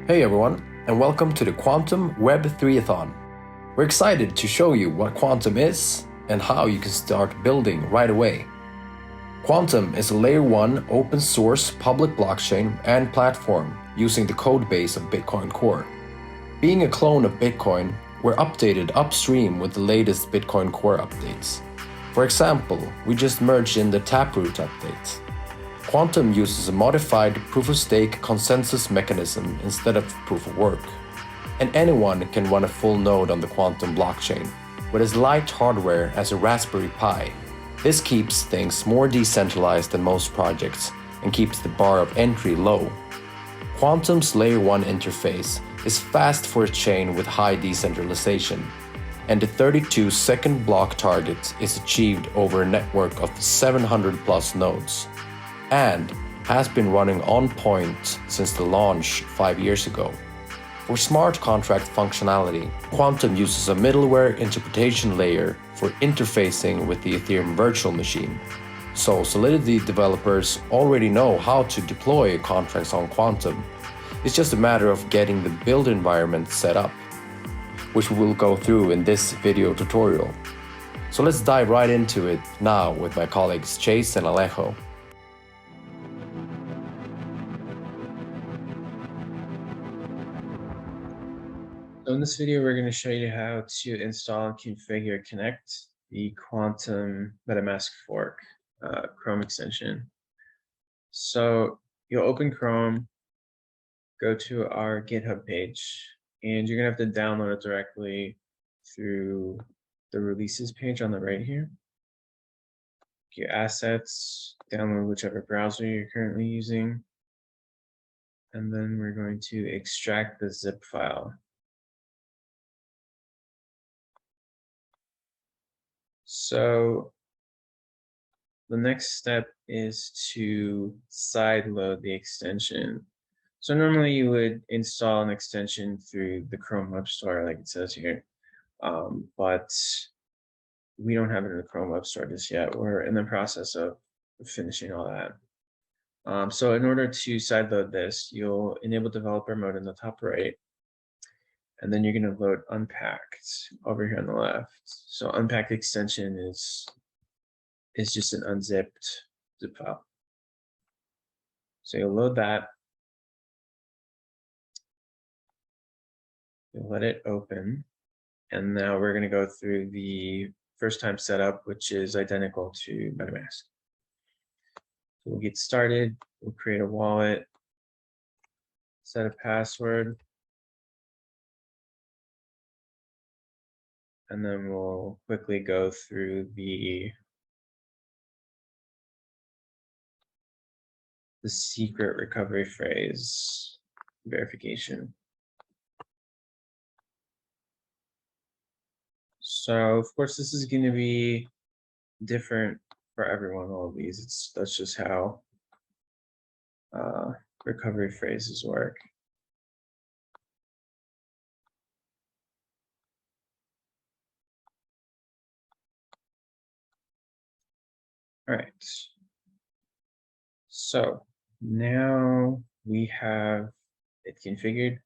Hey everyone, and welcome to the Qtum Web 3-a-thon. We're excited to show you what Qtum is and how you can start building right away. Qtum is a layer 1 open source public blockchain and platform using the codebase of Bitcoin Core. Being a clone of Bitcoin, we're updated upstream with the latest Bitcoin Core updates. For example, we just merged in the Taproot update. Qtum uses a modified proof-of-stake consensus mechanism instead of proof-of-work. And anyone can run a full node on the Qtum blockchain, with as light hardware as a Raspberry Pi. This keeps things more decentralized than most projects and keeps the bar of entry low. Qtum's Layer 1 interface is fast for a chain with high decentralization, and the 32-second block target is achieved over a network of 700 plus nodes, and has been running on point since the launch 5 years ago. For smart contract functionality, Qtum uses a middleware interpretation layer for interfacing with the Ethereum virtual machine. So Solidity developers already know how to deploy contracts on Qtum. It's just a matter of getting the build environment set up, which we will go through in this video tutorial. So let's dive right into it now with my colleagues Chase and Alejo. So in this video, we're going to show you how to install and configure Qnekt, the Qtum MetaMask fork Chrome extension. So you'll open Chrome, go to our GitHub page, and you're going to have to download it directly through the releases page on the right here. Your assets, download whichever browser you're currently using, and then we're going to extract the zip file. So the next step is to sideload the extension. So normally you would install an extension through the Chrome Web Store, like it says here, but we don't have it in the Chrome Web Store just yet. We're in the process of finishing all that. So in order to sideload this, you'll enable developer mode in the top right, and then you're going to load Unpacked over here on the left. So Unpacked extension is just an unzipped zip file. So you'll load that. You'll let it open. And now we're going to go through the first time setup, which is identical to MetaMask. So we'll get started. We'll create a wallet, set a password, and then we'll quickly go through the secret recovery phrase verification. So of course this is going to be different for everyone, all of these. That's just how recovery phrases work. All right. So now we have it configured.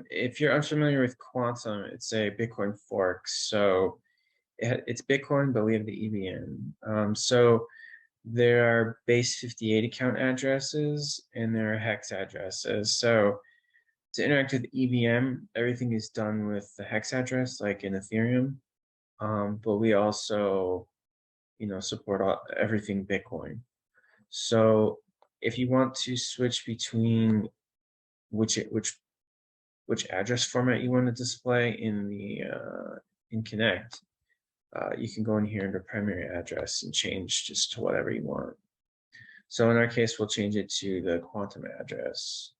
If you're unfamiliar with Qtum, it's a Bitcoin fork. So it's Bitcoin, but we have the EVM. So there are base 58 account addresses and there are hex addresses. So to interact with EVM, everything is done with the hex address, like in Ethereum. But we also, support everything Bitcoin. So if you want to switch between which address format you want to display in the in Qnekt, you can go in here under primary address and change just to whatever you want. So in our case, we'll change it to the Qtum address.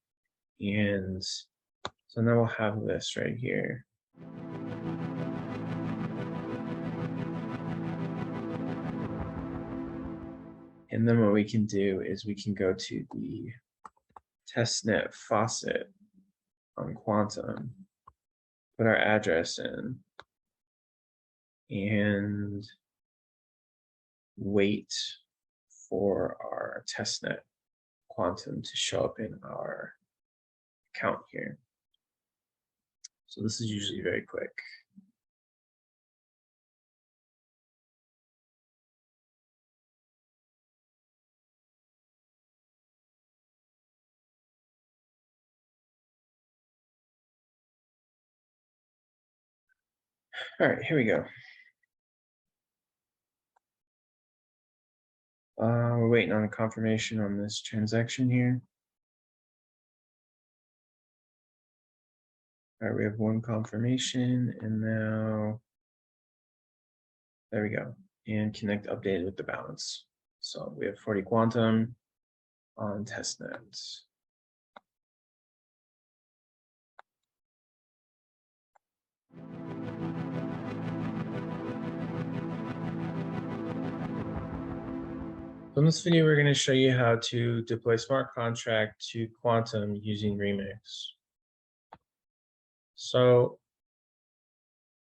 And so now we'll have this right here. And then what we can do is we can go to the Testnet Faucet on Qtum, put our address in, and wait for our testnet Qtum to show up in our account here. So this is usually very quick. All right, here we go. We're waiting on a confirmation on this transaction here. All right, we have one confirmation, and now there we go. And Qnekt updated with the balance. So we have 40 Qtum on testnet. So in this video, we're going to show you how to deploy smart contract to Qtum using Remix. So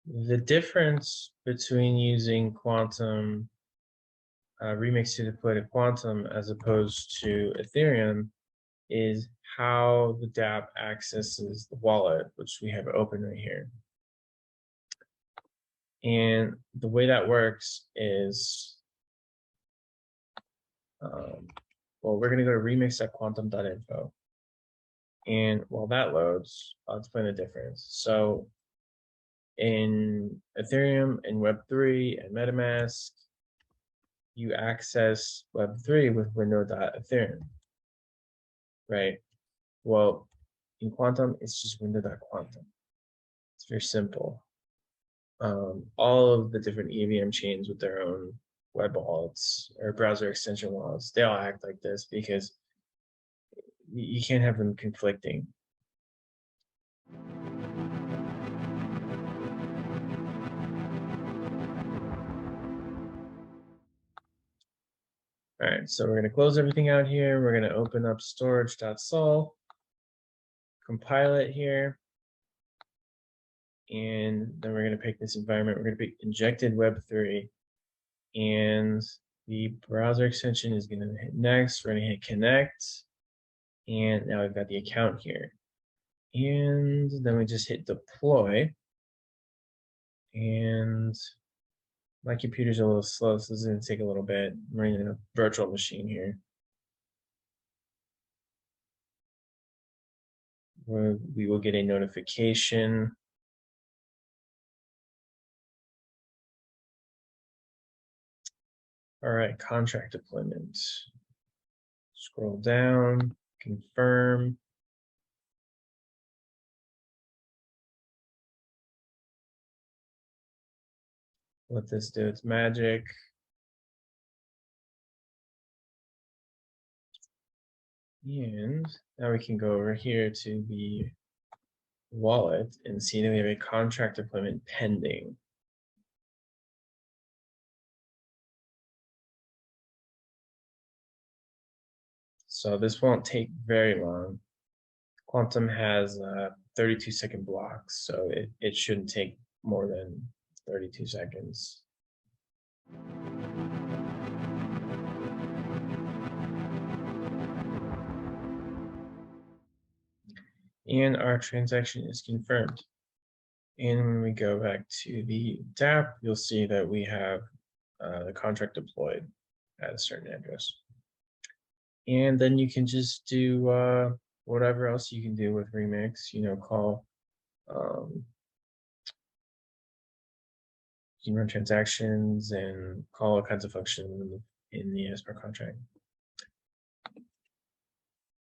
the difference between using Qtum Remix to deploy to Qtum as opposed to Ethereum is how the dApp accesses the wallet, which we have open right here. And the way that works is, well, we're going to go to remix.qtum.info. And while that loads, I'll explain the difference. So in Ethereum and Web3 and MetaMask, you access Web3 with window.ethereum, right? Well, in Qtum, it's just window.qtum. It's very simple. All of the different EVM chains with their own web wallets or browser extension wallets, they all act like this because you can't have them conflicting. All right, so we're going to close everything out here. We're going to open up storage.sol, compile it here, and then we're going to pick this environment. We're going to pick injected Web3, and the browser extension is going to hit next. We're going to hit connect, and now we've got the account here. And then we just hit deploy, and my computer's a little slow, so this is going to take a little bit. I'm running a virtual machine here. We will get a notification. All right, contract deployment. Scroll down, confirm. Let this do its magic. And now we can go over here to the wallet and see that we have a contract deployment pending. So this won't take very long. Qtum has 32-second blocks, so it shouldn't take more than 32 seconds. And our transaction is confirmed. And when we go back to the dApp, you'll see that we have the contract deployed at a certain address. And then you can just do whatever else you can do with Remix, call, you can run transactions and call all kinds of functions in the smart contract.